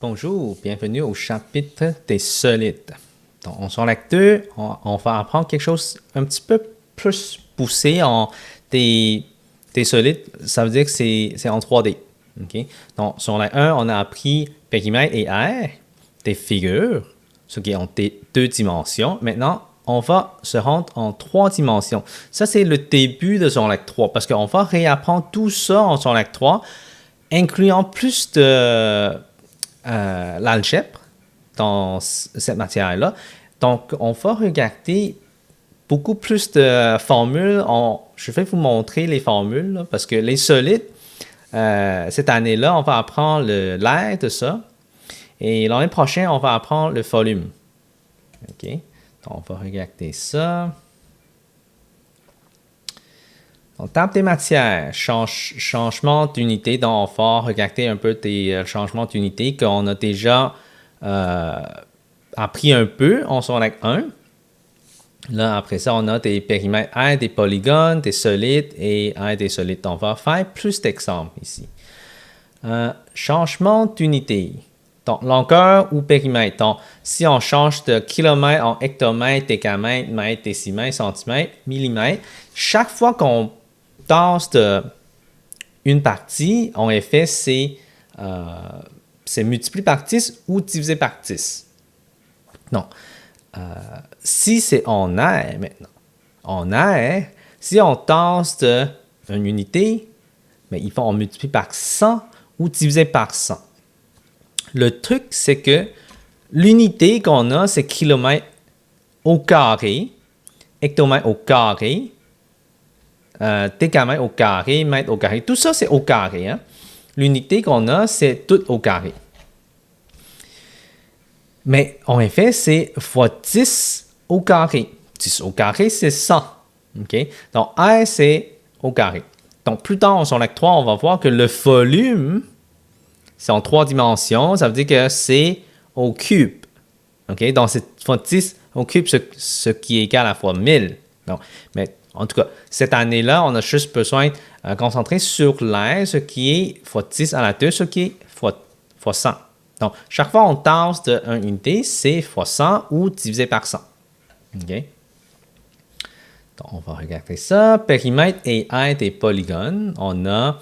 Bonjour, bienvenue au chapitre des solides. Donc, on s'en lecture, on va apprendre quelque chose un petit peu plus poussé en des solides. Ça veut dire que c'est en 3D. Okay? Donc, sur la 1, on a appris périmètre et aire, des figures, ce qui est en deux dimensions. Maintenant, on va se rendre en 3 dimensions. Ça, c'est le début de son lac 3, parce qu'on va réapprendre tout ça en son lac 3, incluant plus de l'algèbre dans cette matière-là. Donc, on va regarder beaucoup plus de formules. Je vais vous montrer les formules, là, parce que les solides, cette année-là, on va apprendre l'air de ça. Et l'année prochaine, on va apprendre le volume. OK? Donc, on va regarder ça. Donc, table des matières, changement d'unité. Donc, on va regarder un peu des changements d'unité qu'on a déjà appris un peu en Sonic 1. Là, après ça, on a des périmètres air, des polygones, des solides et air des solides. Donc, on va faire plus d'exemples ici. Changement d'unité. Donc, longueur ou périmètre. Donc, si on change de kilomètre en hectomètre, décamètre, mètre, décimètre, centimètre, millimètre, chaque fois qu'on tasse une partie, en effet, c'est multiplié par 10 ou divisé par 10. Donc, si c'est en air maintenant, en air, si on tasse une unité, mais il faut en multiplier par 100 ou diviser par 100. Le truc, c'est que l'unité qu'on a, c'est kilomètre au carré, hectomètre au carré, décamètre au carré, mètre au carré. Tout ça, c'est au carré. Hein? L'unité qu'on a, c'est tout au carré. Mais en effet, c'est fois 10 au carré. 10 au carré, c'est 100. Okay? Donc, R, c'est au carré. Donc, plus tard, en son lac 3, on va voir que le volume, c'est en 3 dimensions. Ça veut dire que c'est au cube. Okay? Donc, c'est fois 10 au cube, ce qui est égal à fois 1000. Donc, mais en tout cas, cette année-là, on a juste besoin de concentrer sur l'air, ce qui est fois 10 à la 2, ce qui est fois 100. Donc, chaque fois qu'on tasse d'une unité, c'est fois 100 ou divisé par 100. OK? Donc, on va regarder ça. Périmètre et aire des polygones. On a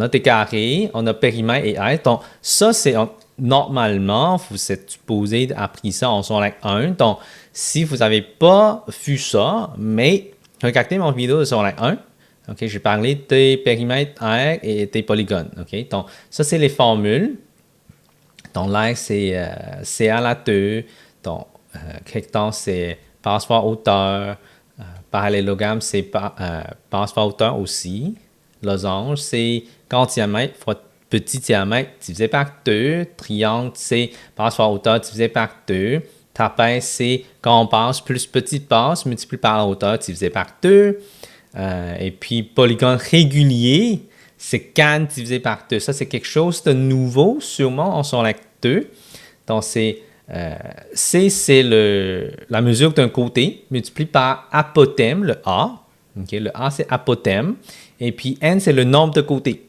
des carrés, on a périmètre et aire. Donc, ça, c'est normalement, vous êtes supposé appris ça en son lac 1. Donc, si vous n'avez pas vu ça, mais regardez mon vidéo de son lac 1. OK, j'ai parlé des périmètres air et des polygones. OK, donc ça, c'est les formules. Donc, l'air, c'est C à la 2. Donc, rectangle, c'est passe fois hauteur. Parallélogramme, c'est passe fois hauteur aussi. Losange, c'est grand diamètre fois petit diamètre divisé par 2. Triangle, c'est passe fois hauteur divisé par 2. Trapèze, c'est quand on passe plus petite passe multiplié par la hauteur divisé par 2. Et puis, polygone régulier, c'est can divisé par 2. Ça, c'est quelque chose de nouveau, sûrement, en son lac 2. Donc, C, c'est la mesure d'un côté, multiplié par apothème, le A. Okay, le A, c'est apothème. Et puis, N, c'est le nombre de côtés.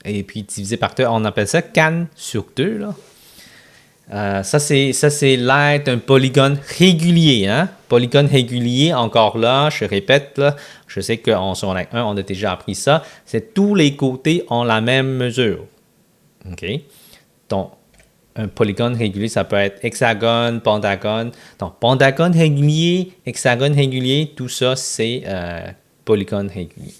Et puis, divisé par 2, on appelle ça can sur 2, là. Ça, c'est l'aire d'un polygone régulier. Hein? Polygone régulier, encore là, je répète, là, je sais qu'en secondaire 1, on a déjà appris ça. C'est tous les côtés ont la même mesure. OK? Donc, un polygone régulier, ça peut être hexagone, pentagone. Donc, pentagone régulier, hexagone régulier, tout ça, c'est polygone régulier.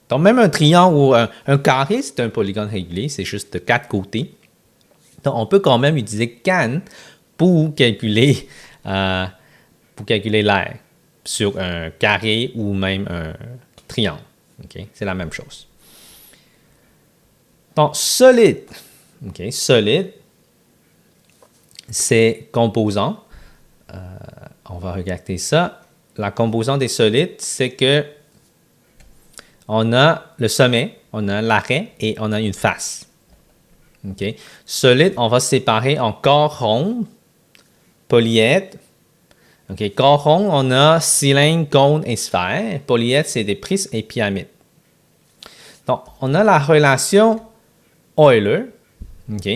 Donc, même un triangle ou un carré, c'est un polygone régulier. C'est juste de 4 côtés. Donc, on peut quand même utiliser can pour calculer l'air sur un carré ou même un triangle. Okay? C'est la même chose. Donc, solide. Okay? Solide, c'est composant. On va regarder ça. La composante des solides, c'est que on a le sommet, on a l'arrêt et on a une face. Okay. Solide, on va séparer en corps rond, polyèdre. Okay. Corps rond, on a cylindre, cône et sphère. Polyèdre, c'est des prismes et pyramides. Donc, on a la relation Euler. OK?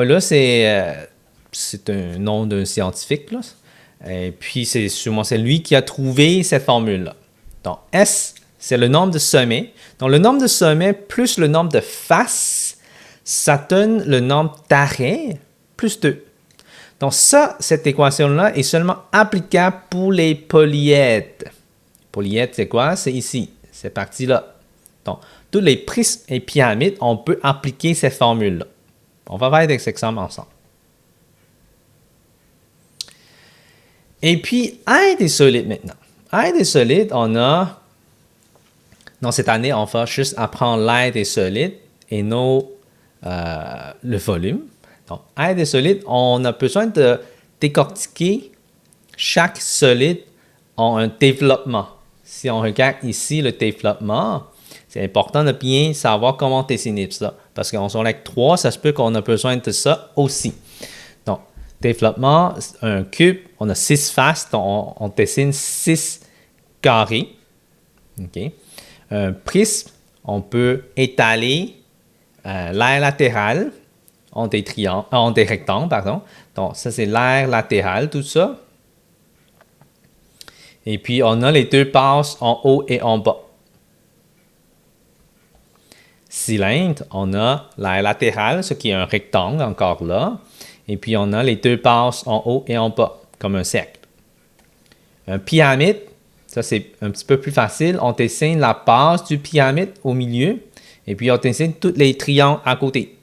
Là, c'est un nom d'un scientifique, là. Et puis, c'est lui qui a trouvé cette formule-là. Donc, S, c'est le nombre de sommets. Donc, le nombre de sommets plus le nombre de faces, ça donne le nombre d'arrêts plus 2. Donc, cette équation-là est seulement applicable pour les polyèdres. Polyèdre, c'est quoi? C'est ici, cette partie-là. Donc, tous les prismes et pyramides, on peut appliquer cette formule-là. On va voir des exemples ensemble. Et puis, aide et solide maintenant. Aide et solide, on a... Dans cette année, on va juste apprendre l'aide et solide et non le volume. Donc, aide et solide, on a besoin de décortiquer chaque solide en un développement. Si on regarde ici le développement, c'est important de bien savoir comment dessiner ça. Parce qu'en SOLID 3, ça se peut qu'on a besoin de ça aussi. Donc, développement, un cube, on a 6 faces, donc on dessine 6 carrés. OK. Un prisme, on peut étaler l'aire latérale en des rectangles, pardon. Donc, ça, c'est l'aire latérale, tout ça. Et puis, on a les deux bases en haut et en bas. Cylindre, on a l'aire latérale, ce qui est un rectangle encore là. Et puis, on a les deux bases en haut et en bas, comme un cercle. Un pyramide, ça c'est un petit peu plus facile. On dessine la base du pyramide au milieu. Et puis, on dessine tous les triangles à côté.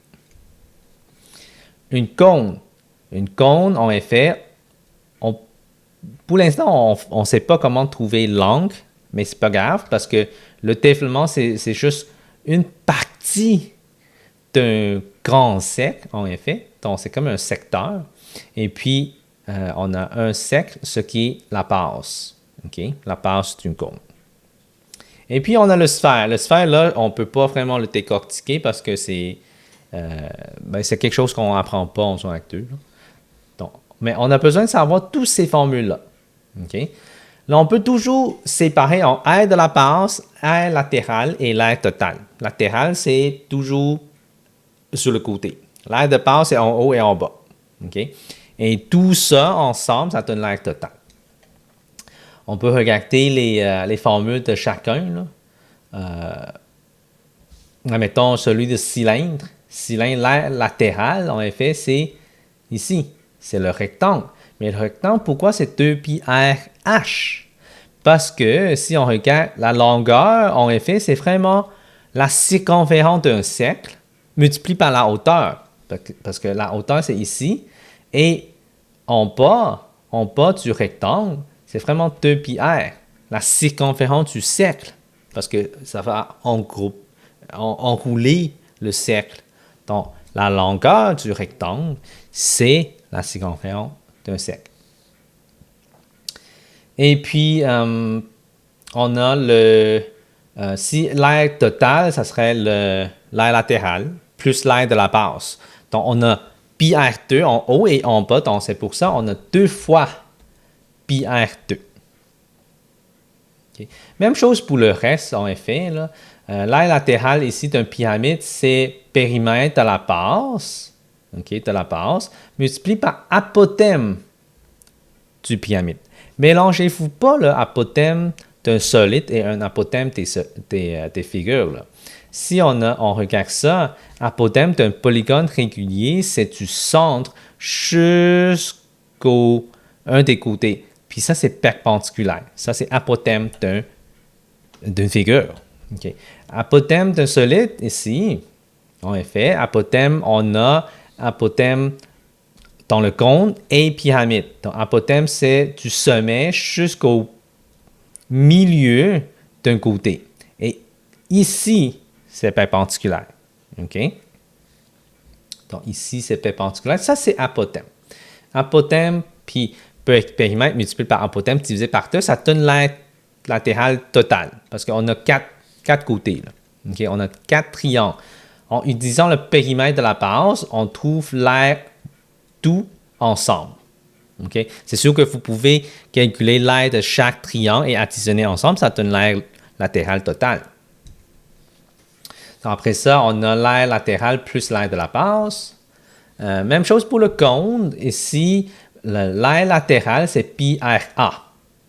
Une cône. Une cône, en effet, pour l'instant, on ne sait pas comment trouver l'angle, mais c'est pas grave parce que le développement, c'est juste une partie d'un grand cercle, en effet. Donc, c'est comme un secteur. Et puis, on a un cercle, ce qui est la base. Okay? La base d'une cône. Et puis, on a le sphère. Le sphère, là, on ne peut pas vraiment le décortiquer parce que c'est quelque chose qu'on n'apprend pas en SOLID 2. Donc, mais on a besoin de savoir toutes ces formules-là. Okay? Là, on peut toujours séparer en aire de la base, aire latérale et l'aire totale. Latérale, c'est toujours sur le côté. L'aire de base, c'est en haut et en bas. Okay? Et tout ça ensemble, ça donne l'aire totale. On peut regarder les formules de chacun. Mettons celui de cylindre. Cylindre, l'aire latérale, en effet, c'est ici. C'est le rectangle. Mais le rectangle, pourquoi c'est 2πr(h)? Parce que si on regarde la longueur, en effet, c'est vraiment la circonférence d'un cercle multiplié par la hauteur. Parce que la hauteur, c'est ici. Et en bas du rectangle, c'est vraiment 2πr, la circonférence du cercle. Parce que ça va enrouler le cercle. Donc, la longueur du rectangle, c'est la circonférence d'un cercle. Et puis, on a si l'aire totale, ça serait l'aire latérale plus l'aire de la base. Donc, on a πr2 en haut et en bas. Donc, c'est pour ça qu'on a 2 fois πr2. Okay. Même chose pour le reste, en effet. L'aire latérale ici d'un pyramide, c'est périmètre de la base. Okay, de la base, multiplié par apothème du pyramide. Mélangez-vous pas l'apothème d'un solide et un apothème des figures. Là. Si on regarde ça, apothème d'un polygone régulier, c'est du centre jusqu'au un des côtés. Puis ça, c'est perpendiculaire. Ça, c'est apothème d'une figure. Okay. Apothème d'un solide, ici, en effet, apothème, on a apothème dans le cône et pyramide. Donc, apothème, c'est du sommet jusqu'au milieu d'un côté. Et ici, c'est perpendiculaire. OK? Donc, ici, c'est perpendiculaire. Ça, c'est apothème. Apothème, puis périmètre multiplié par apothème divisé par 2, ça donne l'aire latérale totale. Parce qu'on a quatre côtés. Là. Okay? On a 4 triangles. En utilisant le périmètre de la base, on trouve l'aire tout ensemble. Okay? C'est sûr que vous pouvez calculer l'aire de chaque triangle et additionner ensemble, ça donne l'aire latérale totale. Après ça, on a l'aire latérale plus l'aire de la base. Même chose pour le cône. Ici, l'aire latérale, c'est pi r A.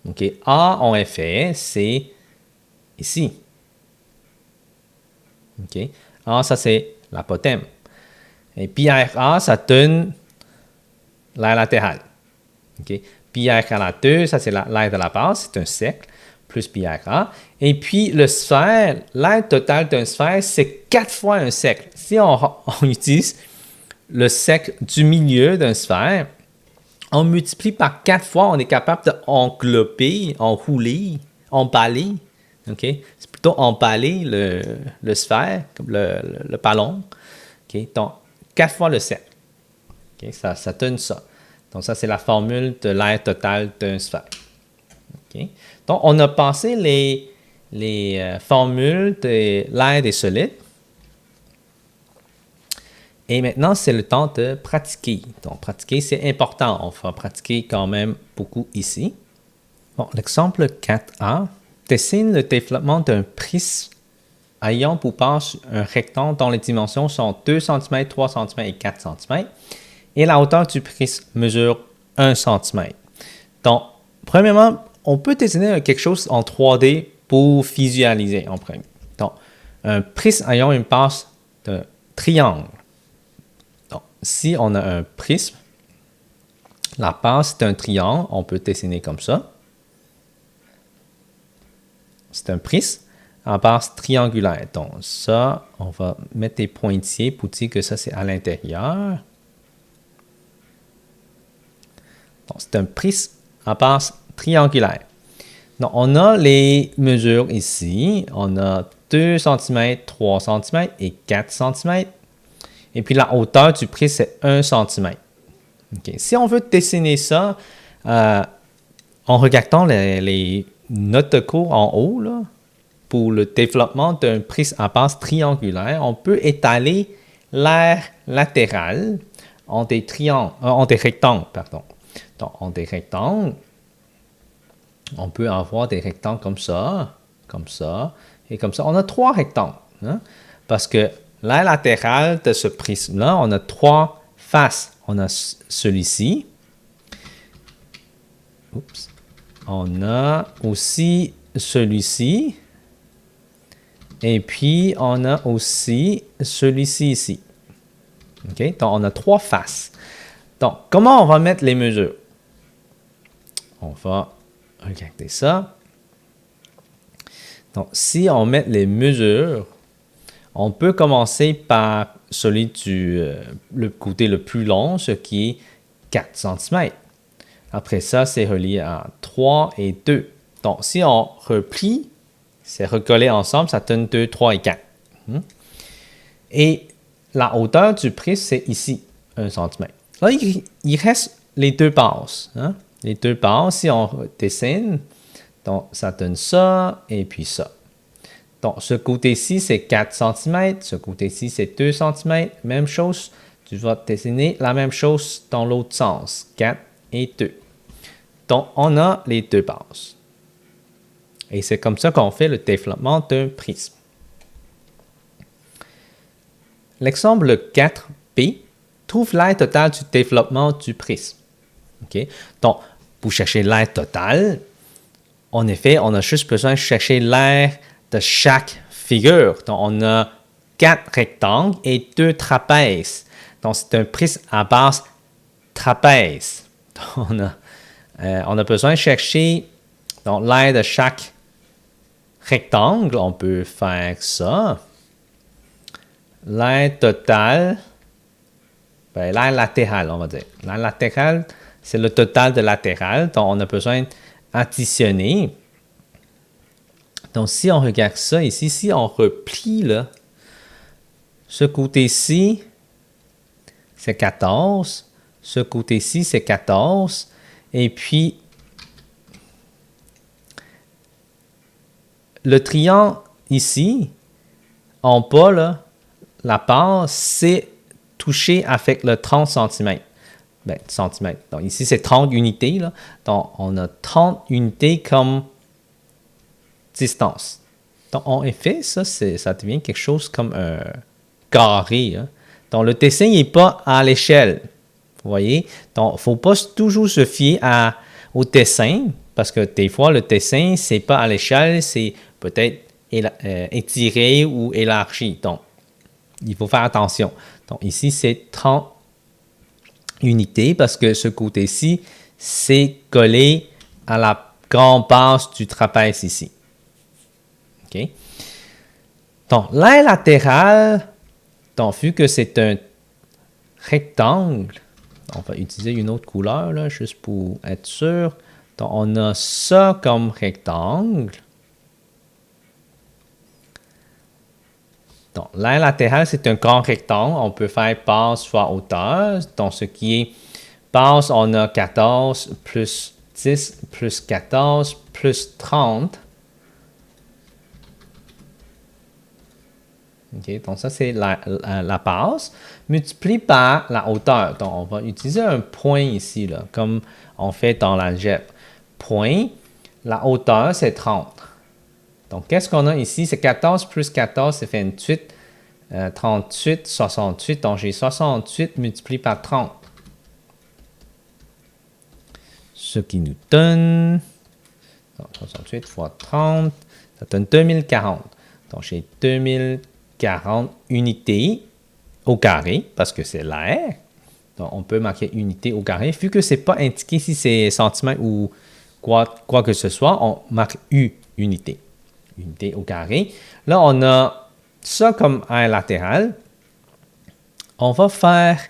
OK? A en effet, c'est ici. OK? A, ça, c'est l'apothème. Et pi r A, ça donne l'aire latérale. OK? Pi r à la 2, ça, c'est l'aire de la base, c'est un cercle, plus pi r A. Et puis, le sphère, l'aire totale d'un sphère, c'est 4 fois un cercle. Si on utilise le cercle du milieu d'un sphère, on multiplie par 4 fois, on est capable d'englober, enrouler, emballer. Okay? C'est plutôt emballer le sphère, comme le ballon. Okay? Donc, 4 fois le cercle. Okay? Ça donne ça. Donc, ça, c'est la formule de l'aire totale d'un sphère. Okay? Donc, on a passé les formules de l'aire des solides. Et maintenant, c'est le temps de pratiquer. Donc, pratiquer, c'est important. On va pratiquer quand même beaucoup ici. Bon, l'exemple 4a dessine le développement d'un prisme ayant pour base un rectangle dont les dimensions sont 2 cm, 3 cm et 4 cm. Et la hauteur du prisme mesure 1 cm. Donc, premièrement, on peut dessiner quelque chose en 3D pour visualiser en premier. Donc, un prisme ayant une base de triangle. Donc, si on a un prisme, la base d'un triangle, on peut dessiner comme ça. C'est un prisme à base triangulaire. Donc, ça, on va mettre des pointillés pour dire que ça, c'est à l'intérieur. Donc, c'est un prisme à base triangulaire. Donc, on a les mesures ici. On a 2 cm, 3 cm et 4 cm. Et puis, la hauteur du prisme, c'est 1 cm. Okay. Si on veut dessiner ça en regardant les notes de cours en haut, là, pour le développement d'un prisme à base triangulaire, on peut étaler l'aire latérale en des rectangles. Pardon. Donc, en des rectangles, on peut avoir des rectangles comme ça et comme ça. On a 3 rectangles, hein, parce que l'aire latérale de ce prisme-là, on a 3 faces. On a celui-ci. Oups. On a aussi celui-ci. Et puis, on a aussi celui-ci ici. Okay? Donc, on a 3 faces. Donc, comment on va mettre les mesures? On va regarder ça. Donc, si on met les mesures, on peut commencer par celui le côté le plus long, ce qui est 4 cm. Après ça, c'est relié à 3 et 2. Donc, si on replie, c'est recollé ensemble, ça donne 2, 3 et 4. Et la hauteur du prisme, c'est ici, 1 cm. Là, il reste les 2 bases. Hein? Les 2 bases, si on dessine, donc ça donne ça et puis ça. Donc, ce côté-ci, c'est 4 cm. Ce côté-ci, c'est 2 cm. Même chose, tu vas dessiner la même chose dans l'autre sens, 4 et 2. Donc, on a les 2 bases. Et c'est comme ça qu'on fait le développement d'un prisme. L'exemple 4b trouve l'aire totale du développement du prisme. Okay? Donc, pour chercher l'aire totale, en effet, on a juste besoin de chercher l'aire de chaque figure. Donc, on a 4 rectangles et 2 trapèzes. Donc, c'est un prisme à base trapèze. Donc, on a besoin de chercher l'aire de chaque rectangle. On peut faire ça. L'aire totale, l'aire latérale, on va dire. L'aire latérale, c'est le total de latéral. Donc, on a besoin d'additionner. Donc, si on regarde ça ici, si on replie là, ce côté-ci, c'est 14. Ce côté-ci, c'est 14. Et puis, le triangle ici, en bas, là, la base, c'est touché avec le 30 cm. Centimètres. Donc, ici, c'est 30 unités. Là. Donc, on a 30 unités comme distance. Donc, en effet, ça devient quelque chose comme un carré. Hein. Donc, le dessin n'est pas à l'échelle. Vous voyez? Donc, il ne faut pas toujours se fier au dessin, parce que des fois, le dessin, ce n'est pas à l'échelle, c'est peut-être étiré ou élargi. Donc, il faut faire attention. Donc, ici, c'est 30 unités, parce que ce côté-ci, c'est collé à la grande base du trapèze ici. OK? Donc, l'aile latérale, donc, vu que c'est un rectangle, on va utiliser une autre couleur, là, juste pour être sûr. Donc, on a ça comme rectangle. Donc, l'aile latérale, c'est un grand rectangle. On peut faire base fois hauteur. Donc, ce qui est base, on a 14 plus 10 plus 14 plus 30. OK, donc ça, c'est la base, multiplié par la hauteur. Donc, on va utiliser un point ici, là, comme on fait dans l'algèbre. Point, la hauteur, c'est 30. Donc, qu'est-ce qu'on a ici? C'est 14 plus 14, ça fait 28. 38, 68. Donc, j'ai 68 multiplié par 30. Ce qui nous donne... Donc, 68 fois 30, ça donne 2040. Donc, j'ai 2040 unités au carré, parce que c'est l'air. Donc, on peut marquer unité au carré. Vu que ce n'est pas indiqué si c'est centimètres ou quoi que ce soit, on marque U, unité. Unité au carré. Là, on a ça comme aire latérale. On va faire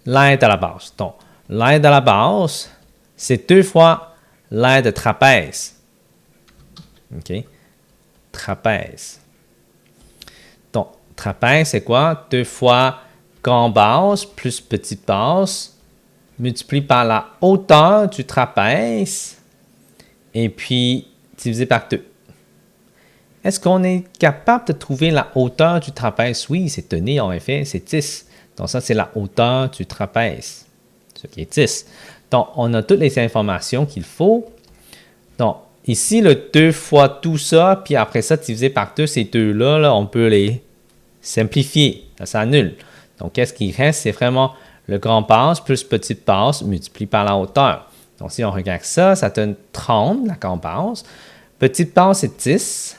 l'aire de la base. Donc, l'aire de la base, c'est 2 fois l'aire de trapèze. OK? Trapèze. Donc, trapèze, c'est quoi? 2 fois grande base plus petite base, multiplié par la hauteur du trapèze, et puis divisé par 2. Est-ce qu'on est capable de trouver la hauteur du trapèze? Oui, c'est donné en effet, c'est 10. Donc ça, c'est la hauteur du trapèze, ce qui est 10. Donc, on a toutes les informations qu'il faut. Donc, ici, le 2 fois tout ça, puis après ça, divisé par 2, ces deux-là, là, on peut les simplifier. Ça s'annule. Donc, qu'est-ce qui reste? C'est vraiment le grand base plus petite base multiplié par la hauteur. Donc, si on regarde ça, ça donne 30, la grande base. Petite base, c'est 10.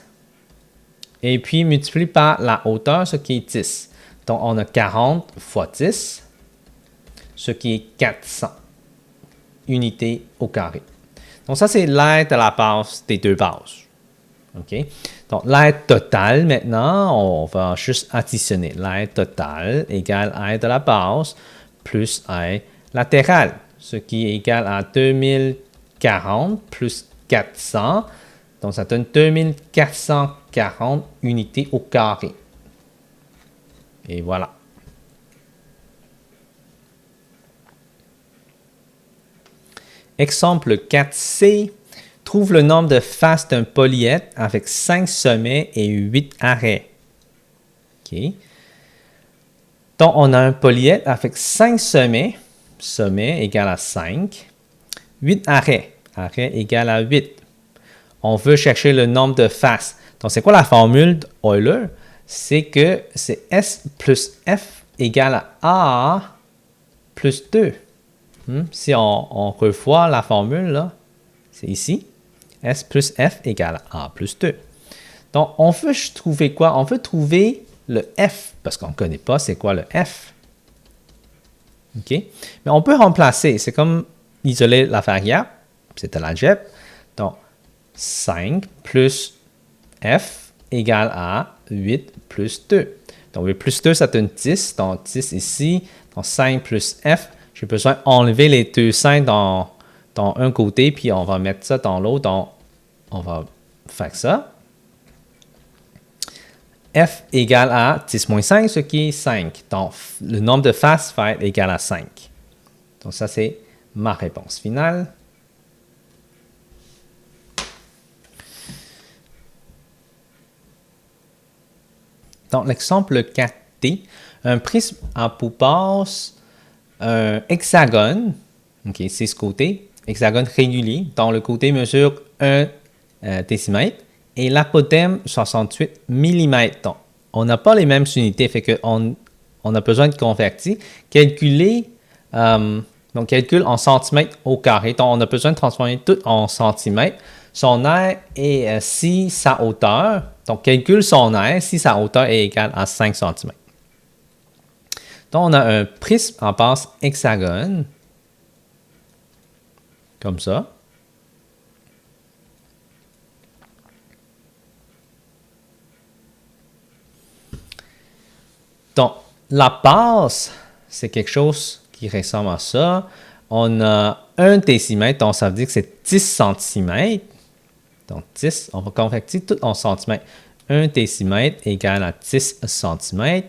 Et puis, multiplié par la hauteur, ce qui est 10. Donc, on a 40 fois 10, ce qui est 400 unités au carré. Donc, ça, c'est l'aire de la base des deux bases. OK? Donc, l'aire totale, maintenant, on va juste additionner. L'aire totale égale aire de la base plus aire latérale, ce qui est égal à 2040 plus 400. Donc, ça donne 2440 unités au carré. Et voilà. Exemple 4C. Trouve le nombre de faces d'un polyèdre avec 5 sommets et 8 arrêts. OK. Donc, on a un polyèdre avec 5 sommets. Sommet égale à 5. 8 arrêts. Arrêt égale à 8. On veut chercher le nombre de faces. Donc, c'est quoi la formule d'Euler? C'est que c'est S plus F égale à A plus 2. Si on revoit la formule, là, c'est ici. S plus F égale à A plus 2. Donc, on veut trouver quoi? On veut trouver le F, parce qu'on ne connaît pas c'est quoi le F. OK? Mais on peut remplacer. C'est comme isoler la variable. C'est de l'algèbre. Donc, 5 plus F égale à 8 plus 2. Donc, 8 plus 2, ça donne 10. Donc, 10 ici. Donc, 5 plus F. J'ai besoin d'enlever les deux 5 dans un côté, puis on va mettre ça dans l'autre. Donc, on va faire ça. F égale à 10 moins 5, ce qui est 5. Donc, le nombre de faces va être égal à 5. Donc, ça, c'est ma réponse finale. Dans l'exemple 4D, un prisme a pour base un hexagone, okay, c'est ce côté, hexagone régulier, dont le côté mesure 1 décimètre et l'apotème 68 mm. Donc, on n'a pas les mêmes unités, fait qu'on a besoin de convertir. Calculer, donc calcule en centimètres au carré. Donc, on a besoin de transformer tout en centimètres. Son aire est si sa hauteur, donc calcule son aire si sa hauteur est égale à 5 cm. Donc, on a un prisme en base hexagone, comme ça. Donc, la base, c'est quelque chose qui ressemble à ça. On a 1 décimètre, donc ça veut dire que c'est 10 cm. Donc, 10, on va convertir tout en centimètres. 1 décimètre égale à 10 cm.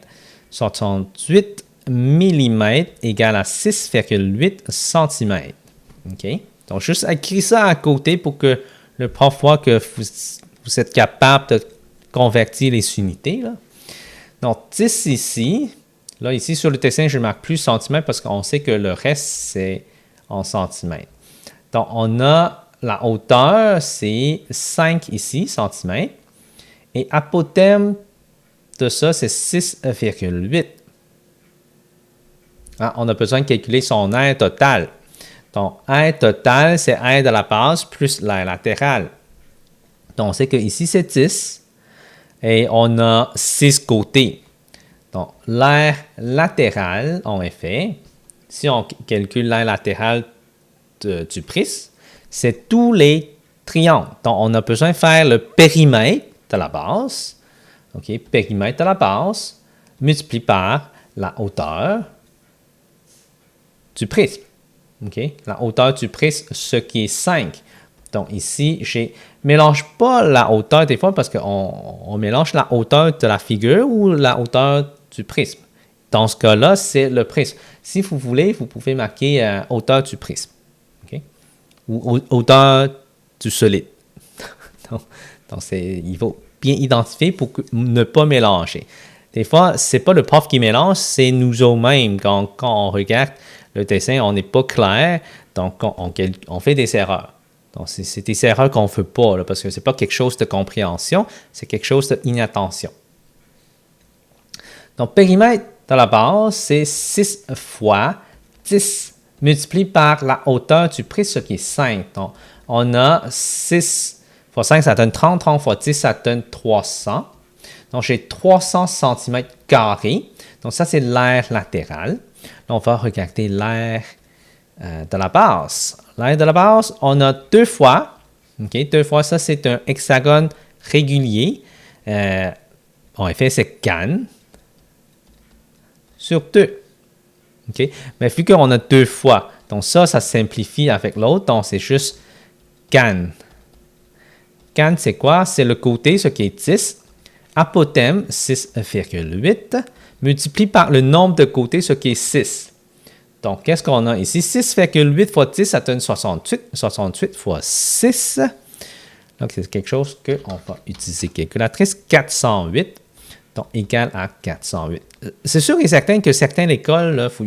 68 mm égale à 6,8 cm. OK? Donc, juste écrire ça à côté pour que le prof voit que vous êtes capable de convertir les unités. Là. Donc, 10 ici. Là, ici, sur le dessin, je ne marque plus centimètres parce qu'on sait que le reste, c'est en centimètres. Donc, on a la hauteur, c'est 5 ici, centimètres. Et apotème de ça, c'est 6,8. On a besoin de calculer son aire totale. Donc, aire totale, c'est aire de la base plus l'aire latérale. Donc, on sait que ici, c'est 10. Et on a 6 côtés. Donc, l'aire latérale, en effet, si on calcule l'aire latérale du prisme, c'est tous les triangles. Donc, on a besoin de faire le périmètre de la base. OK, périmètre de la base multiplié par la hauteur du prisme. OK, la hauteur du prisme, ce qui est 5. Donc, ici, je ne mélange pas la hauteur des fois parce qu'on mélange la hauteur de la figure ou la hauteur du prisme. Dans ce cas-là, c'est le prisme. Si vous voulez, vous pouvez marquer hauteur du prisme. Okay? Ou hauteur du solide. donc, il faut bien identifier pour ne pas mélanger. Des fois, ce n'est pas le prof qui mélange, c'est nous-mêmes. Quand on regarde le dessin, on n'est pas clair, donc on fait des erreurs. Donc, c'est des erreurs qu'on ne fait pas, là, parce que ce n'est pas quelque chose de compréhension, c'est quelque chose d'inattention. Donc, périmètre de la base, c'est 6 fois 10 multiplié par la hauteur du prisme, ce qui est 5. Donc, on a 6 fois 5, ça donne 30. 30 fois 10, ça donne 300. Donc, j'ai 300 cm². Donc, ça, c'est l'aire latérale. Là, on va regarder l'aire de la base. L'aire de la base, on a 2 fois. Okay, 2 fois, ça, c'est un hexagone régulier. En effet, c'est can sur 2. Okay? Mais vu qu'on a 2 fois, donc ça simplifie avec l'autre. Donc, c'est juste can. Can, c'est quoi? C'est le côté, ce qui est 10. Apotème, 6,8. Multiplié par le nombre de côtés, ce qui est 6. Donc, qu'est-ce qu'on a ici? 6,8 fois 10, ça donne 68. 68 fois 6. Donc, c'est quelque chose qu'on va utiliser. Calculatrice, 408. Donc, égal à 408. C'est sûr et certain que certaines écoles, là, vous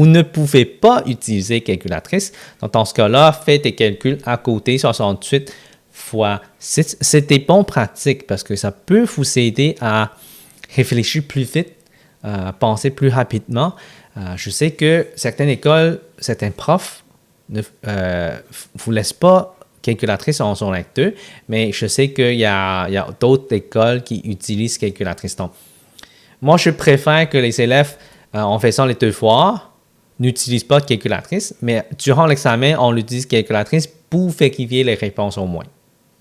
ne pouvez pas utiliser calculatrice. Donc, dans ce cas-là, faites des calculs à côté, 68 fois 6. C'est des bons pratiques parce que ça peut vous aider à réfléchir plus vite, à penser plus rapidement. Je sais que certaines écoles, certains profs ne vous laissent pas calculatrice en son lecteur, mais je sais qu'il y a d'autres écoles qui utilisent calculatrice. Donc, moi, je préfère que les élèves, en faisant les devoirs, n'utilisent pas de calculatrice, mais durant l'examen, on utilise calculatrice pour vérifier les réponses au moins.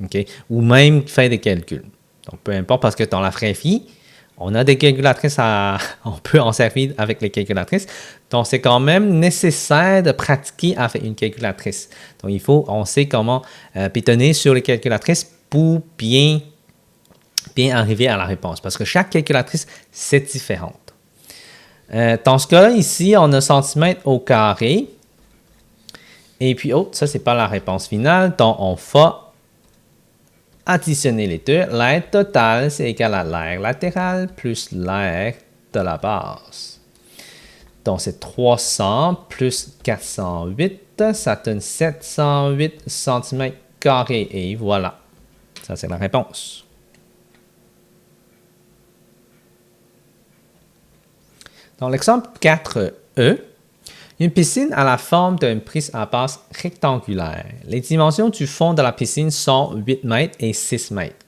Okay? Ou même faire des calculs. Donc, peu importe, parce que dans la vraie vie, on a des calculatrices, on peut en servir avec les calculatrices. Donc, c'est quand même nécessaire de pratiquer avec une calculatrice. Donc, on sait comment pitonner sur les calculatrices pour bien arriver à la réponse. Parce que chaque calculatrice, c'est différente. Dans ce cas-là, ici, on a centimètres au carré. Et puis, ça, ce n'est pas la réponse finale. Donc, on va additionner les deux. L'aire totale, c'est égal à l'aire latérale plus l'aire de la base. Donc, c'est 300 plus 408. Ça donne 708 cm². carré. Et voilà. Ça, c'est la réponse. Dans l'exemple 4e, une piscine a la forme d'une prise à base rectangulaire. Les dimensions du fond de la piscine sont 8 mètres et 6 mètres.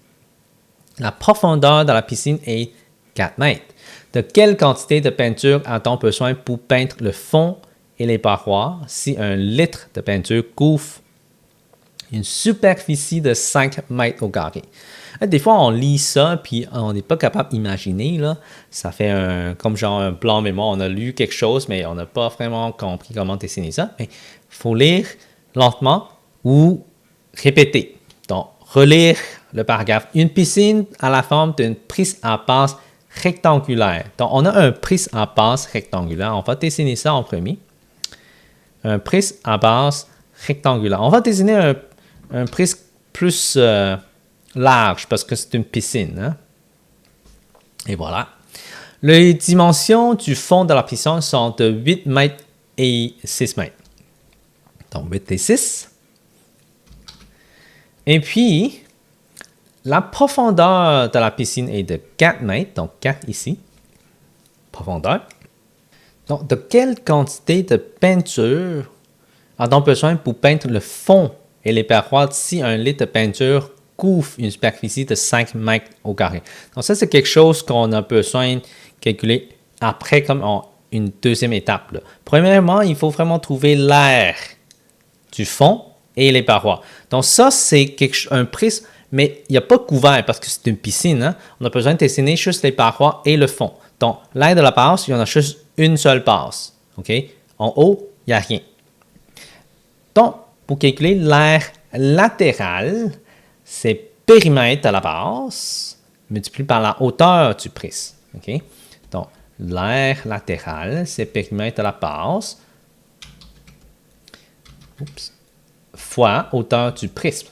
La profondeur de la piscine est 4 mètres. De quelle quantité de peinture a-t-on besoin pour peindre le fond et les parois si 1 litre de peinture couvre une superficie de 5 mètres au carré? Des fois, on lit ça, puis on n'est pas capable d'imaginer. Ça fait comme genre un blanc mémoire. On a lu quelque chose, mais on n'a pas vraiment compris comment dessiner ça. Il faut lire lentement ou répéter. Donc, relire le paragraphe. Une piscine a la forme d'une prise à base rectangulaire. Donc, on a un prise à base rectangulaire. On va dessiner ça en premier. Un prise à base rectangulaire. On va dessiner un prise plus large parce que c'est une piscine. Hein? Et voilà. Les dimensions du fond de la piscine sont de 8 mètres et 6 mètres. Donc, 8 et 6. Et puis, la profondeur de la piscine est de 4 mètres, donc 4 ici. Profondeur. Donc, de quelle quantité de peinture a-t-on besoin pour peindre le fond et les parois si 1 litre de peinture couvre une superficie de 5 mètres au carré? Donc, ça, c'est quelque chose qu'on a besoin de calculer après comme une deuxième étape. Là. Premièrement, il faut vraiment trouver l'air du fond et les parois. Donc, ça, c'est un prisme, mais il n'y a pas couvert parce que c'est une piscine. Hein? On a besoin de dessiner juste les parois et le fond. Donc, l'air de la base, il y en a juste une seule base. Okay? En haut, il n'y a rien. Donc, pour calculer l'air latéral, c'est périmètre à la base multiplié par la hauteur du prisme. Okay? Donc, l'air latéral, c'est périmètre à la base fois hauteur du prisme.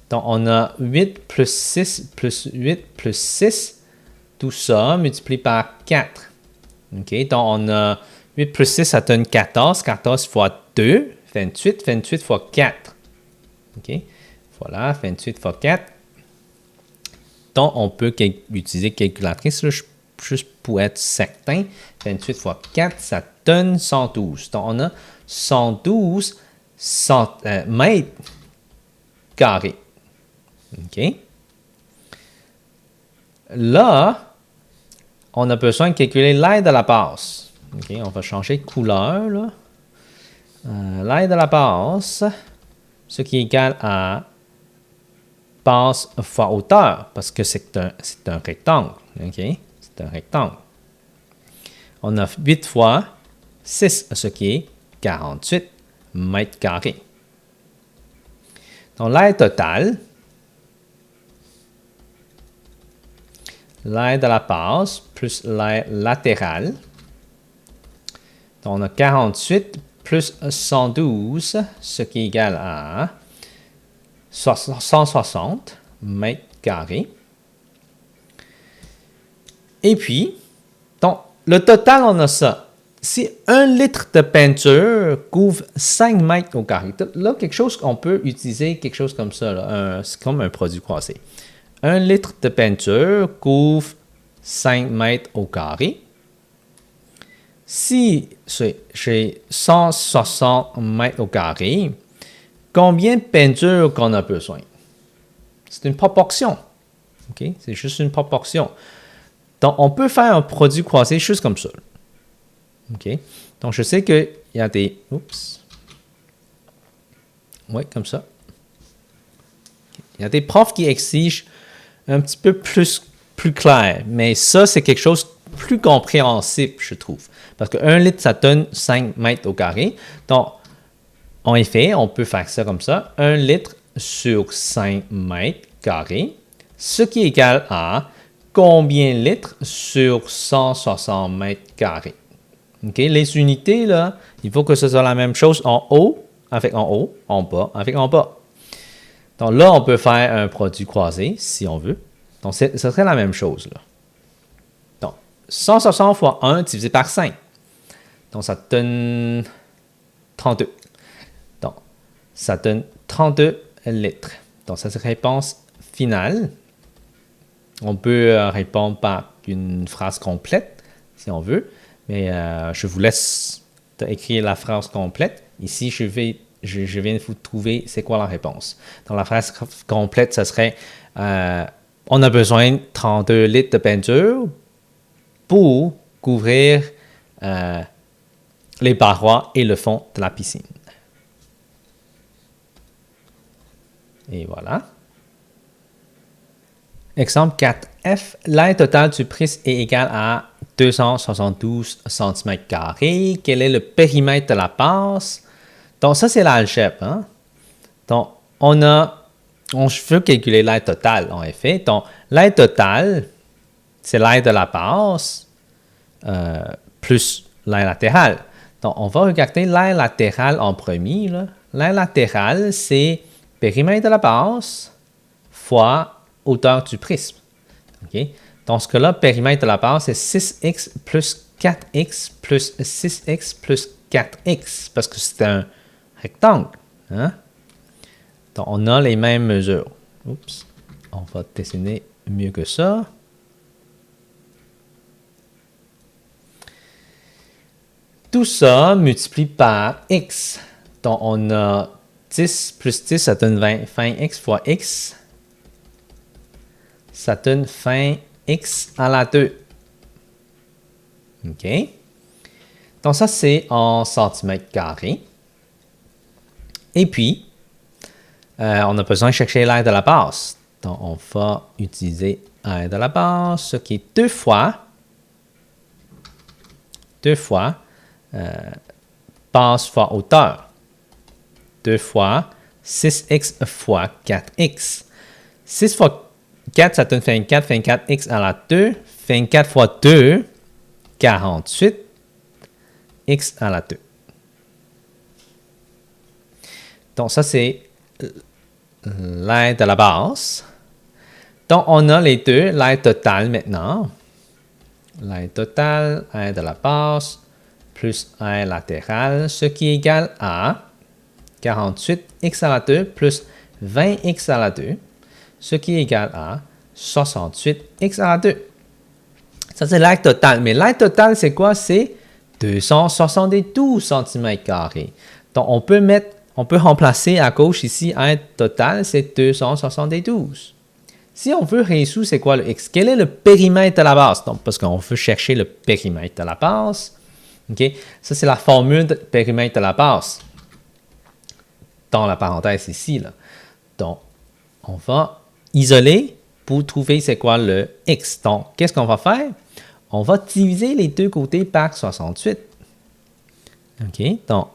Donc, on a 8 plus 6 plus 8 plus 6, tout ça multiplié par 4. Okay? Donc, on a 8 plus 6, ça donne 14. 14 fois 2, 28. 28 fois 4. Okay? Voilà, 28 fois 4. Donc, on peut utiliser calculatrice là, juste pour être certain. 28 fois 4, ça donne 112. Donc, on a 112 mètres carrés. OK? Là, on a besoin de calculer l'aire de la base. OK? On va changer de couleur. L'aire de la base, ce qui est égal à base fois hauteur, parce que c'est un rectangle. OK? C'est un rectangle. On a 8 fois 6, ce qui est 48 mètres carrés. Donc, l'aire totale, l'aire de la base plus l'aire latérale. Donc, on a 48 plus 112, ce qui est égal à 160 mètres carrés. Et puis, donc, le total, on a ça. Si 1 litre de peinture couvre 5 mètres au carré, là, quelque chose qu'on peut utiliser, quelque chose comme ça, c'est comme un produit croisé. 1 litre de peinture couvre 5 mètres au carré. Si j'ai 160 mètres au carré, combien de peinture qu'on a besoin? C'est une proportion. Okay? C'est juste une proportion. Donc, on peut faire un produit croisé juste comme ça. Okay? Donc, je sais qu'il y a des... Oups. Oui, comme ça. Il y a des profs qui exigent un petit peu plus clair. Mais ça, c'est quelque chose de plus compréhensible, je trouve. Parce que 1 litre, ça donne 5 mètres au carré. Donc, en effet, on peut faire ça comme ça. 1 litre sur 5 mètres carrés, ce qui est égal à combien de litres sur 160 mètres carrés. Okay? Les unités, là, il faut que ce soit la même chose en haut avec en haut, en bas avec en bas. Donc là, on peut faire un produit croisé si on veut. Donc, ce serait la même chose. Là. Donc, 160 fois 1 divisé par 5. Donc, ça donne 32. Donc, ça donne 32 litres. Donc, ça, c'est réponse finale. On peut répondre par une phrase complète, si on veut, mais je vous laisse écrire la phrase complète. Ici, je viens de vous trouver c'est quoi la réponse. Donc, la phrase complète, ça serait on a besoin de 32 litres de peinture pour couvrir les parois et le fond de la piscine. Et voilà. Exemple 4F. L'aire totale du prisme est égale à 272 cm². Quel est le périmètre de la passe? Donc, ça, c'est l'algèbre. Hein? Donc, on veut calculer l'aire totale, en effet. Donc, l'aire totale, c'est l'aire de la passe plus l'aire latérale. Donc, on va regarder l'aire latérale en premier. L'aire latérale, c'est périmètre de la base fois hauteur du prisme. Okay? Dans ce cas-là, périmètre de la base, c'est 6x plus 4x plus 6x plus 4x, parce que c'est un rectangle. Hein? Donc, on a les mêmes mesures. Oups, on va dessiner mieux que ça. Tout ça multiplie par x. Donc, on a 10 plus 10, ça donne 20. Fin x fois x, ça donne fin x à la 2. OK? Donc, ça, c'est en centimètres carrés. Et puis, on a besoin de chercher l'aire de la base. Donc, on va utiliser l'aire de la base, ce qui est 2 fois base fois hauteur. 2 fois 6x fois 4x. 6 fois 4, ça donne 24. 24x à la 2. 24 fois 2, 48. X à la 2. Donc, ça, c'est l'aire de la base. Donc, on a les deux, l'aire totale maintenant. L'aire totale, aire de la base, plus aire latérale, ce qui est égal à 48x à la 2 plus 20x à la 2, ce qui est égal à 68x à la 2. Ça, c'est l'aire totale. Mais l'aire totale, c'est quoi? C'est 272 cm². Donc, on peut remplacer à gauche ici, aire totale, c'est 272. Si on veut résoudre, c'est quoi le x? Quel est le périmètre de la base? Donc, parce qu'on veut chercher le périmètre de la base. OK? Ça, c'est la formule de périmètre de la base. Dans la parenthèse ici. Là. Donc, on va isoler pour trouver c'est quoi le x. Donc, qu'est-ce qu'on va faire? On va diviser les deux côtés par 68. OK? Donc,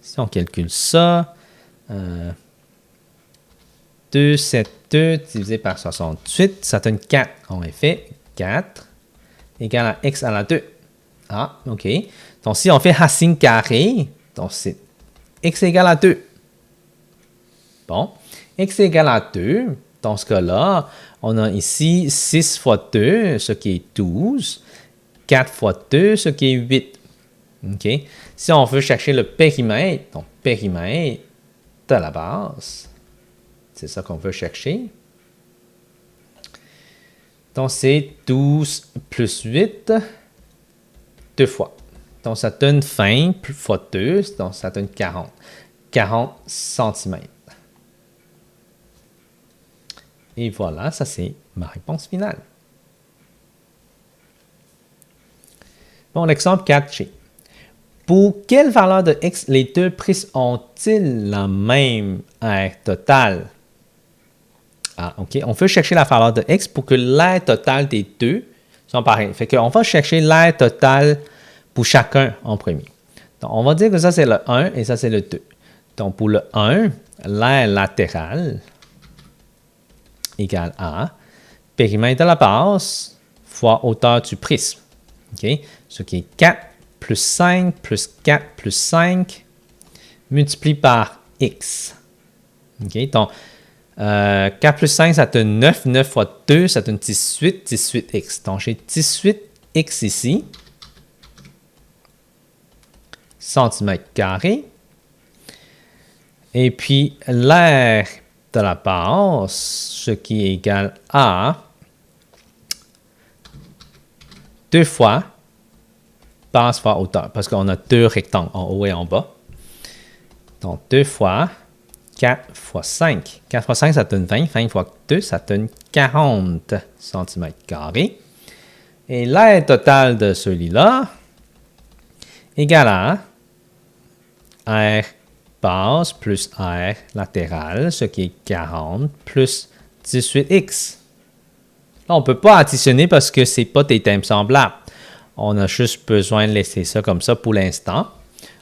si on calcule ça, 272 divisé par 68, ça donne 4. En effet, 4 égale à x à la 2. Ah, OK. Donc, si on fait racine carrée, donc c'est x égale à 2. Bon, x égale à 2. Dans ce cas-là, on a ici 6 fois 2, ce qui est 12. 4 fois 2, ce qui est 8. OK? Si on veut chercher le périmètre, donc périmètre de la base, c'est ça qu'on veut chercher. Donc, c'est 12 plus 8, 2 fois. Donc, ça donne 20 fois 2, donc ça donne 40. 40 cm. Et voilà, ça c'est ma réponse finale. Bon, l'exemple 4G. Pour quelle valeur de x les deux prismes ont-ils la même aire totale? Ah, OK. On veut chercher la valeur de x pour que l'aire totale des deux sont pareilles. Fait qu'on va chercher l'aire totale pour chacun en premier. Donc, on va dire que ça, c'est le 1 et ça, c'est le 2. Donc, pour le 1, l'aire latérale égale à périmètre de la base fois hauteur du prisme. OK? Ce qui est 4 plus 5 plus 4 plus 5 multiplié par x. OK? Donc, 4 plus 5, ça donne 9. 9 fois 2, ça donne 18. 18x. Donc, j'ai 18x ici. Centimètres carrés. Et puis, l'aire de la base, ce qui est égal à 2 fois base fois hauteur, parce qu'on a deux rectangles en haut et en bas. Donc, 2 fois 4 fois 5. 4 fois 5, ça donne 20. 20 fois 2, ça donne 40 cm². Et l'aire totale de celui-là égale à R base plus R latéral, ce qui est 40 plus 18x. Là, on ne peut pas additionner parce que ce n'est pas des thèmes semblables. On a juste besoin de laisser ça comme ça pour l'instant.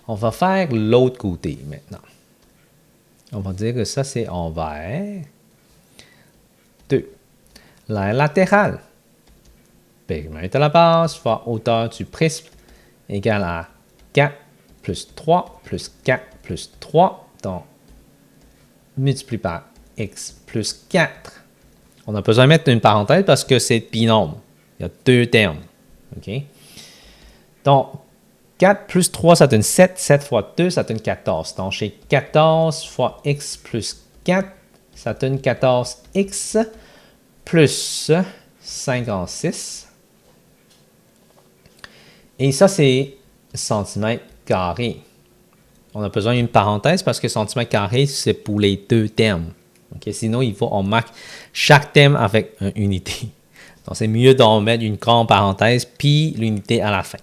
On va faire l'autre côté maintenant. On va dire que ça, c'est envers 2. L'aire latérale. Périmètre de la base fois hauteur du prisme égale à 4 plus 3 plus 4 plus 3. Donc, multiplié par x plus 4. On a besoin de mettre une parenthèse parce que c'est binôme. Il y a deux termes. OK? Donc, 4 plus 3, ça donne 7. 7 fois 2, ça donne 14. Donc, j'ai 14 fois x plus 4, ça donne 14x plus 56. Et ça, c'est centimètres carrés. On a besoin d'une parenthèse parce que centimètre carré, c'est pour les deux termes. Okay? Sinon, on marque chaque terme avec une unité. Donc, c'est mieux d'en mettre une grande parenthèse, puis l'unité à la fin.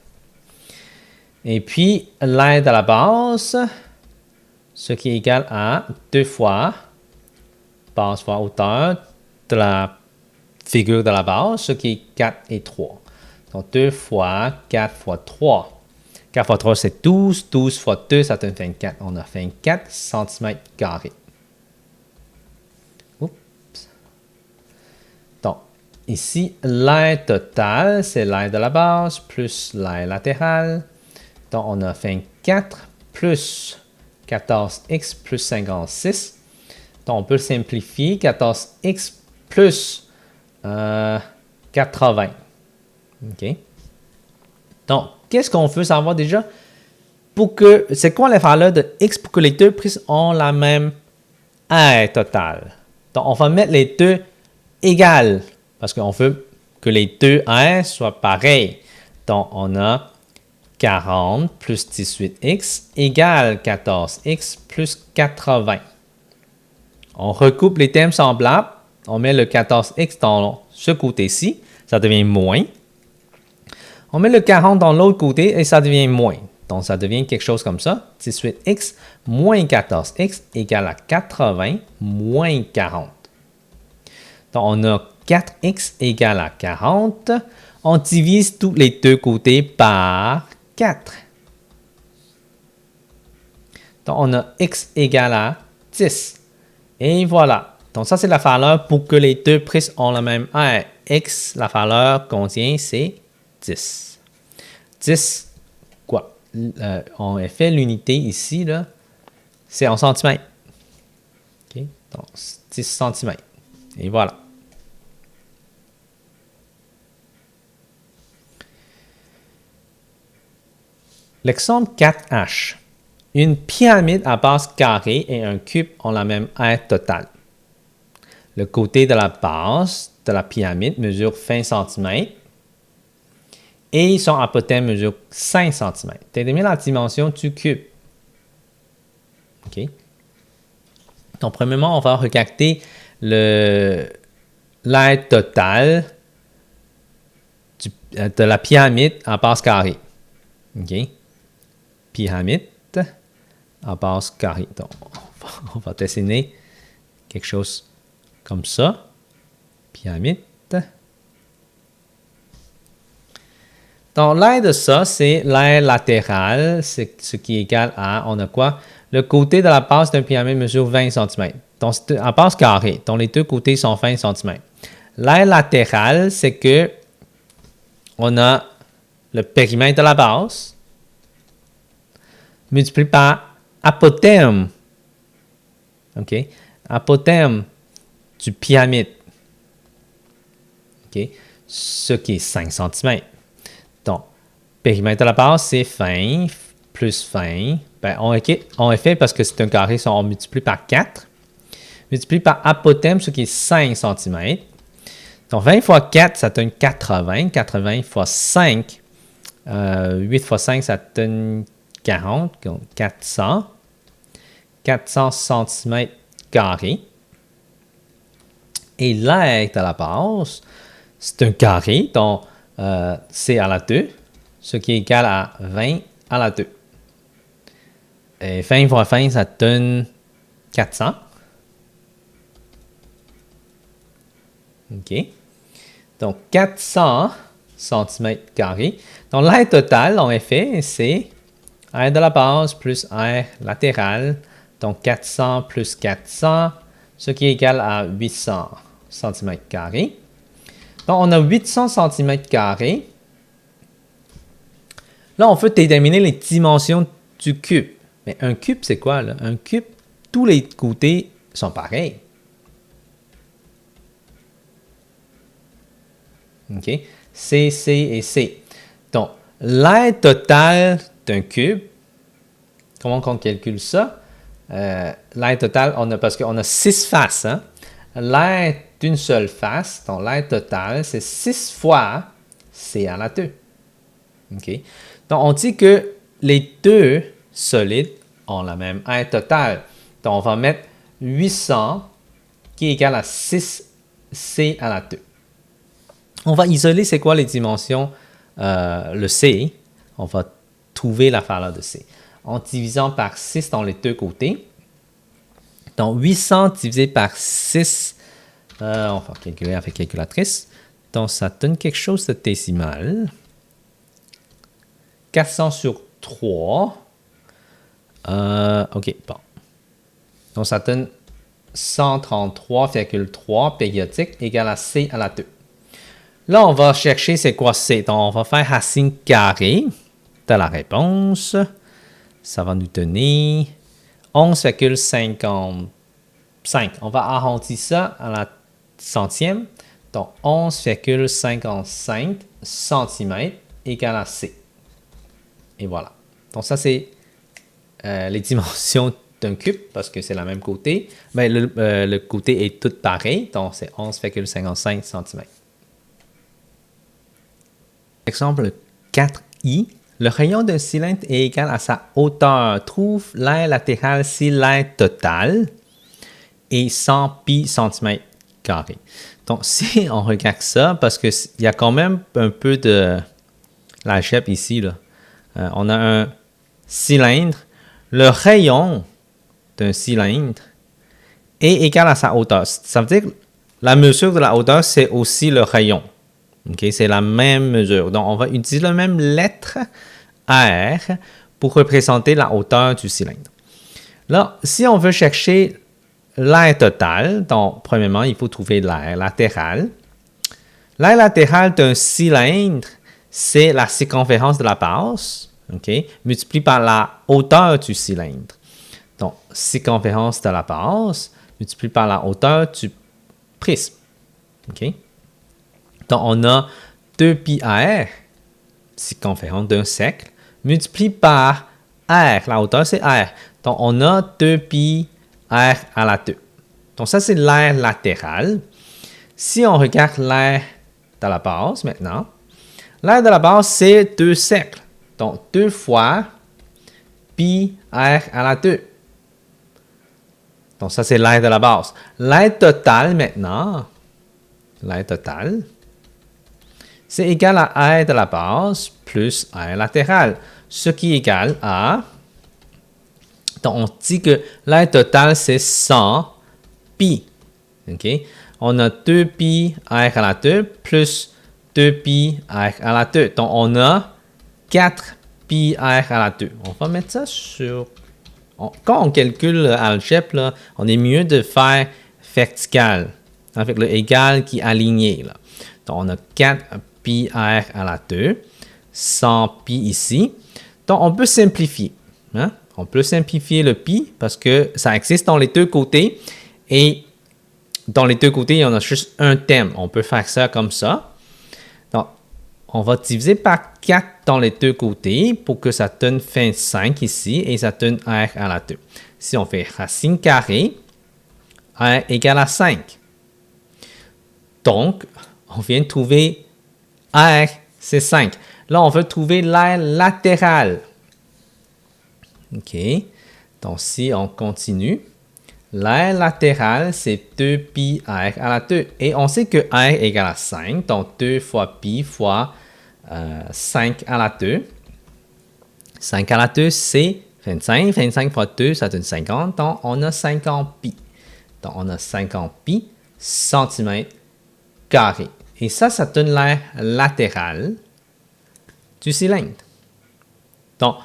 Et puis, l'aire de la base, ce qui est égal à 2 fois base fois hauteur de la figure de la base, ce qui est 4 et 3. Donc, 2 fois 4 fois 3. 4 fois 3, c'est 12. 12 fois 2, ça donne 24. On a 24 cm². Oups. Donc, ici, l'aire totale, c'est l'aire de la base plus l'aire latérale. Donc, on a 24 plus 14x plus 56. Donc, on peut simplifier 14x plus 80. OK? Donc, qu'est-ce qu'on veut savoir déjà? C'est quoi la valeur de x pour que les deux prises ont la même aire totale? Donc, on va mettre les deux égales parce qu'on veut que les deux aires soient pareilles. Donc, on a 40 plus 18x égale 14x plus 80. On recoupe les termes semblables. On met le 14x dans ce côté-ci. Ça devient moins. On met le 40 dans l'autre côté et ça devient moins. Donc, ça devient quelque chose comme ça. 18x moins 14x égale à 80 moins 40. Donc, on a 4x égale à 40. On divise tous les deux côtés par 4. Donc, on a x égale à 10. Et voilà. Donc, ça, c'est la valeur pour que les deux prises ont la même aire. X, la valeur contient, c'est 10. 10, quoi? En effet, l'unité ici, là, c'est en centimètres. Okay? Donc, 10 centimètres. Et voilà. L'exemple 4H. Une pyramide à base carrée et un cube ont la même aire totale. Le côté de la base de la pyramide mesure 20 cm et son apothéose mesure 5 cm. Détermine la dimension du cube. OK. Donc, premièrement, on va regarder l'aire totale de la pyramide à base carrée. OK. Pyramide à base carrée. Donc, on va dessiner quelque chose comme ça. Pyramide. Donc, l'aire de ça, c'est l'aire latérale, c'est ce qui est égal à, on a quoi? Le côté de la base d'un pyramide mesure 20 cm. Donc, c'est à base carrée. Donc, les deux côtés sont 20 cm. L'aire latérale, c'est que on a le périmètre de la base multiplié par apothéose. OK? Apothéose du pyramide. OK? Ce qui est 5 cm. Donc, périmètre de la base, c'est 20 plus 20. Ben, en effet, parce que c'est un carré, on multiplie par 4. multiplie par apothème, ce qui est 5 cm. Donc, 20 fois 4, ça donne 80. 80 fois 5, 8 fois 5, ça donne 40, donc 400. 400 cm carrés. Et l'aire de la base, c'est un carré, donc C à la 2, ce qui est égal à 20 à la 2. Et 20 fois 20, ça donne 400. OK. Donc, 400 cm². Donc, l'aire totale, en effet, c'est aire de la base plus aire latérale. Donc, 400 plus 400, ce qui est égal à 800 cm². Donc, on a 800 cm². Là, on peut déterminer les dimensions du cube. Mais un cube, c'est quoi, là? Un cube, tous les côtés sont pareils. OK? C, C et C. Donc, l'aire totale d'un cube, comment on calcule ça? L'aire totale, parce qu'on a 6 faces. Hein? L'aire d'une seule face, donc l'aire totale, c'est 6 fois C à la 2. OK? Donc, on dit que les deux solides ont la même aire totale. Donc, on va mettre 800 qui est égal à 6C à la 2. On va isoler c'est quoi les dimensions, le C. On va trouver la valeur de C. En divisant par 6 dans les deux côtés. Donc, 800 divisé par 6, on va calculer avec calculatrice. Donc, ça donne quelque chose de décimal. 400 sur 3. OK, bon. Donc, ça donne 133,3 périodique égale à C à la 2. Là, on va chercher c'est quoi C. Donc, on va faire racine carrée de la réponse. Ça va nous donner 11,55. On va arrondir ça à la centième. Donc, 11,55 cm égale à C. Et voilà. Donc, ça, c'est les dimensions d'un cube parce que c'est la même côté. Mais le côté est tout pareil. Donc, c'est 11,55 cm. Exemple 4i. Le rayon d'un cylindre est égal à sa hauteur. Trouve l'aire latérale si l'aire totale est 100 pi cm². Donc, si on regarde ça, parce qu'il y a quand même un peu de l'algèbre ici, là. On a un cylindre. Le rayon d'un cylindre est égal à sa hauteur. Ça veut dire que la mesure de la hauteur, c'est aussi le rayon. Okay? C'est la même mesure. Donc, on va utiliser la même lettre R pour représenter la hauteur du cylindre. Là, si on veut chercher l'aire totale, donc, premièrement, il faut trouver l'aire latérale. L'aire latérale d'un cylindre, c'est la circonférence de la base, okay, multiplié par la hauteur du cylindre. Donc, circonférence de la base multiplié par la hauteur du prisme. Okay. Donc, on a 2 pi r, circonférence d'un cercle, multiplié par r. La hauteur, c'est r. Donc, on a 2 pi r à la 2. Donc, ça, c'est l'aire latérale. Si on regarde l'aire de la base maintenant, l'aire de la base, c'est 2 cercles. Donc, 2 fois pi r à la 2. Donc, ça, c'est l'aire de la base. L'aire totale maintenant, l'aire totale, c'est égal à r de la base plus r latérale, ce qui est égal à... Donc, on dit que l'aire totale, c'est 100 pi. Okay? On a 2 pi r à la 2 plus 2 pi r à la 2. Donc, on a 4 pi r à la 2. On va mettre ça sur... Quand on calcule l'algèbre, là, on est mieux de faire vertical, avec le égal qui est aligné. Là. Donc, on a 4 pi r à la 2, 100 pi ici. Donc, on peut simplifier. Hein? On peut simplifier le pi parce que ça existe dans les deux côtés. Et dans les deux côtés, il y en a juste un terme. On peut faire ça comme ça. Donc, on va diviser par 4 dans les deux côtés pour que ça donne 25 ici et ça donne r à la 2. Si on fait racine carrée R égale à 5. Donc, on vient de trouver R, c'est 5. Là, on veut trouver l'aire latérale. OK. Donc, si on continue, l'aire latérale, c'est 2 pi R à la 2. Et on sait que R égale à 5. Donc, 2 fois pi fois 5 à la 2. 5 à la 2, c'est 25. 25 fois 2, ça donne 50. Donc, on a 50 pi. Donc, on a 50 pi centimètres carrés. Et ça donne l'aire latérale du cylindre. Donc,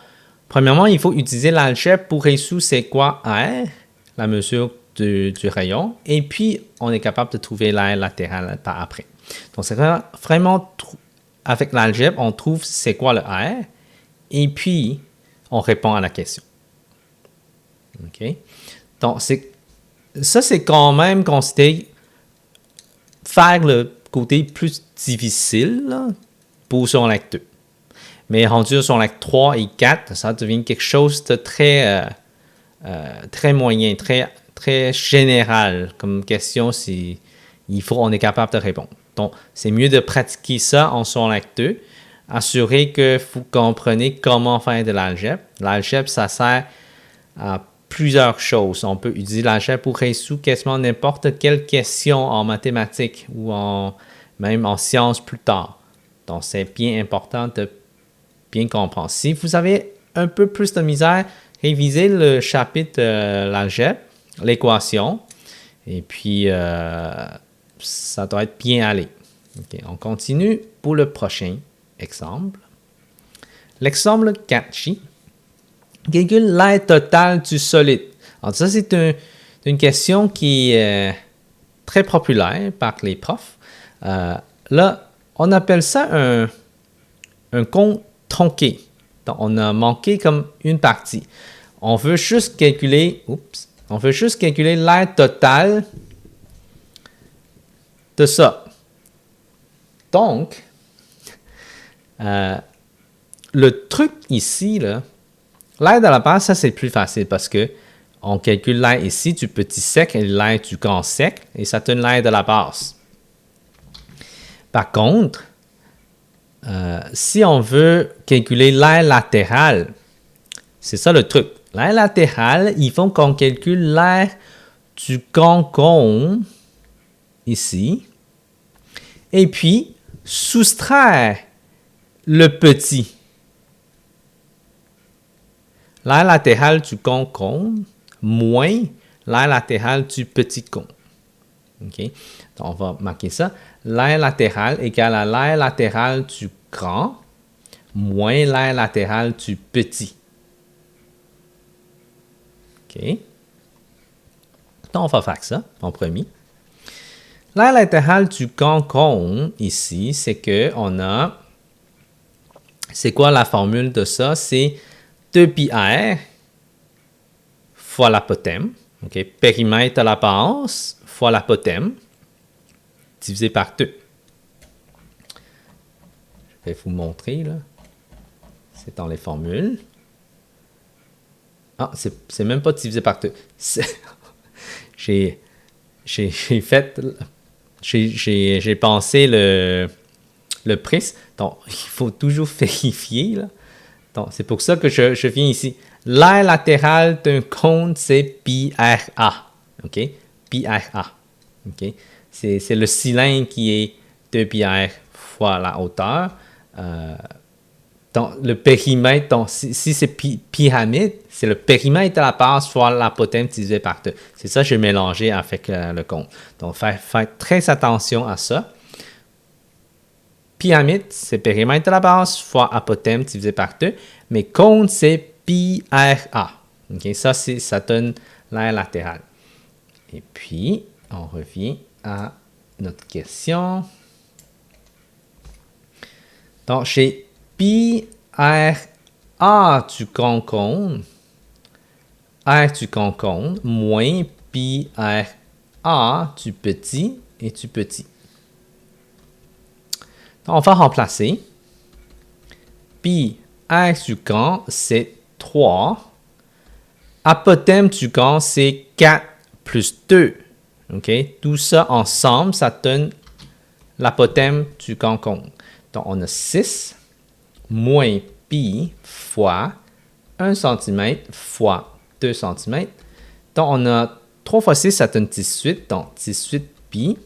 premièrement, il faut utiliser l'algèbre pour résoudre c'est quoi R, la mesure du rayon, et puis on est capable de trouver l'aire latérale par après. Donc, c'est vraiment, avec l'algèbre, on trouve c'est quoi le R, et puis on répond à la question. OK? Donc, ça, c'est quand même considéré faire le côté plus difficile là, pour son lac 2. Mais rendu son lac 3 et 4, ça devient quelque chose de très moyen, très général comme question. On est capable de répondre. Donc, c'est mieux de pratiquer ça en son lac 2. Assurer que vous comprenez comment faire de l'algèbre. L'algèbre, ça sert à plusieurs choses. On peut utiliser l'algèbre pour résoudre quasiment n'importe quelle question en mathématiques ou même en sciences plus tard. Donc, c'est bien important de bien comprendre. Si vous avez un peu plus de misère, révisez le chapitre de l'algèbre, l'équation, et puis ça doit être bien allé. Okay, on continue pour le prochain exemple. L'exemple 4J. Calcule l'aire totale du solide. Alors ça, c'est une question qui est très populaire par les profs. Là, on appelle ça un compte tronqué. Donc, on a manqué comme une partie. On veut juste calculer l'aire totale de ça. Donc, le truc ici, là, l'aire de la base, ça c'est plus facile parce que on calcule l'aire ici du petit sec et l'aire du grand sec et ça donne l'aire de la base. Par contre, si on veut calculer l'aire latérale, c'est ça le truc. L'aire latérale, il faut qu'on calcule l'aire du grand cône ici et puis soustraire le petit. L'aire latérale du grand cône moins l'aire latérale du petit cône. OK? Donc, on va marquer ça. L'aire latérale égale à l'aire latérale du grand moins l'aire latérale du petit. OK? Donc, on va faire ça en premier. L'aire latérale du grand cône, ici, c'est que on a... C'est quoi la formule de ça? C'est 2 pi r fois l'apothème. OK? Périmètre à la base fois l'apothème divisé par 2. Je vais vous montrer, là. C'est dans les formules. Ah, c'est même pas divisé par 2. J'ai pensé le prisme. Donc, il faut toujours vérifier, là. Donc, c'est pour ça que je viens ici. L'aire latérale d'un cône, c'est pi r a. OK? Pi r a. OK? C'est le cylindre qui est 2 pi r fois la hauteur. Donc, le périmètre, donc, si c'est pyramide, c'est le périmètre à la base fois l'apothème divisé par 2. C'est ça que j'ai mélangé avec le cône. Donc, faites très attention à ça. Pyramide, c'est périmètre à la base fois apothème divisé par 2. Mais cône, c'est pi r a. Okay? Ça donne l'aire latérale. Et puis, on revient à notre question. Donc, j'ai pi r a du grand cône, r du grand cône, moins pi r a du petit et du petit. Donc, on va remplacer. Pi r du grand, c'est 3. Apothème du grand, c'est 4 plus 2. OK? Tout ça ensemble, ça donne l'apothème du concombre. Donc, on a 6 moins pi fois 1 cm fois 2 cm. Donc, on a 3 fois 6, ça donne 18. Donc, 18 pi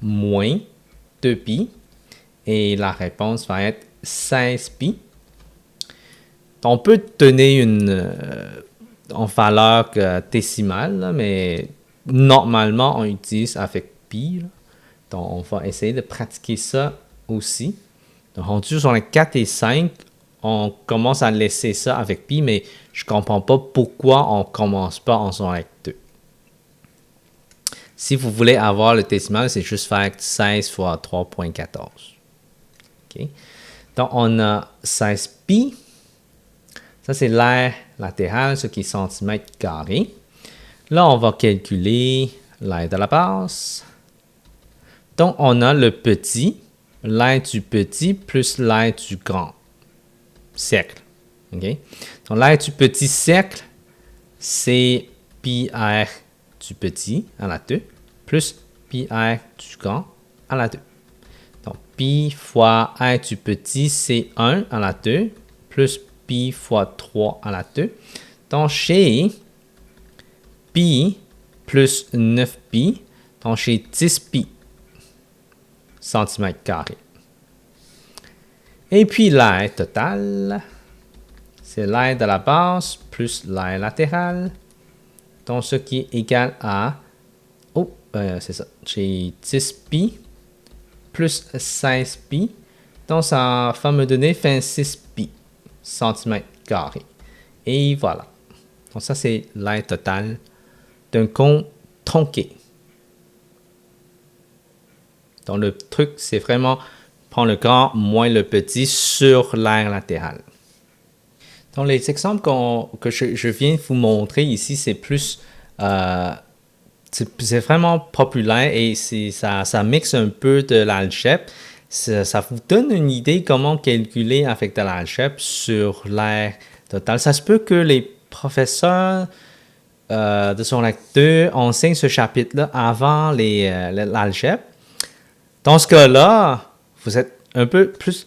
moins 2 pi. Et la réponse va être 16 pi. On peut donner une en valeur décimale, là, mais normalement, on utilise avec pi. Là. Donc, on va essayer de pratiquer ça aussi. Donc, rendu sur les 4 et 5, on commence à laisser ça avec pi, mais je ne comprends pas pourquoi on ne commence pas en son avec 2. Si vous voulez avoir le décimal, c'est juste faire 16 fois 3.14. Okay. Donc, on a 16 pi. Ça, c'est l'aire latérale, ce qui est centimètre carré. Là, on va calculer l'aire de la base. Donc, on a le petit, l'aire du petit plus l'aire du grand cercle. Okay? Donc, l'aire du petit cercle, c'est pi r du petit à la 2 plus pi r du grand à la 2. Donc, pi fois r du petit, c'est 1 à la 2 plus pi fois 3 à la 2. Donc, chez pi plus 9 pi, donc j'ai 10 pi centimètres carrés. Et puis l'aire totale, c'est l'aire de la base plus l'aire latérale, donc ce qui est égal à, c'est ça, j'ai 10 pi plus 16 pi, donc ça va me donner 26 pi centimètres carrés. Et voilà. Donc ça, c'est l'aire totale d'un cône tronqué. Donc le truc, c'est vraiment prendre le grand moins le petit sur l'aire latérale. Donc les exemples que je viens de vous montrer ici, c'est plus... c'est vraiment populaire et ça mixe un peu de l'algèbre. Ça vous donne une idée comment calculer avec de l'algèbre sur l'aire totale. Ça se peut que les professeurs de son acte 2 enseignent ce chapitre-là avant l'algèbre. Dans ce cas-là, vous êtes un peu plus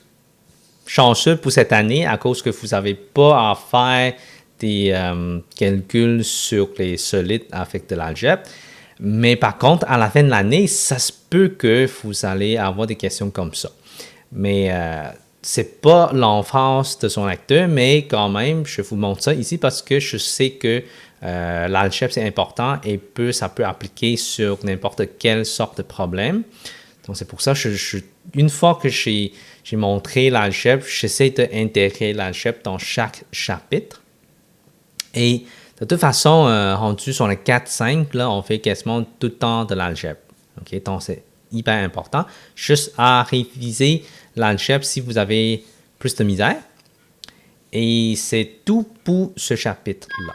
chanceux pour cette année à cause que vous n'avez pas à faire des calculs sur les solides avec de l'algèbre. Mais par contre, à la fin de l'année, ça se peut que vous allez avoir des questions comme ça. Mais c'est pas l'enfance de son acteur, mais quand même, je vous montre ça ici parce que je sais que l'algèbre, c'est important et ça peut appliquer sur n'importe quelle sorte de problème. Donc, c'est pour ça que une fois que j'ai montré l'algèbre, j'essaie d'intégrer l'algèbre dans chaque chapitre. Et de toute façon, rendu sur les 4-5, là, on fait quasiment tout le temps de l'algèbre. Okay? Donc, c'est hyper important. Juste à réviser l'algèbre si vous avez plus de misère. Et c'est tout pour ce chapitre-là.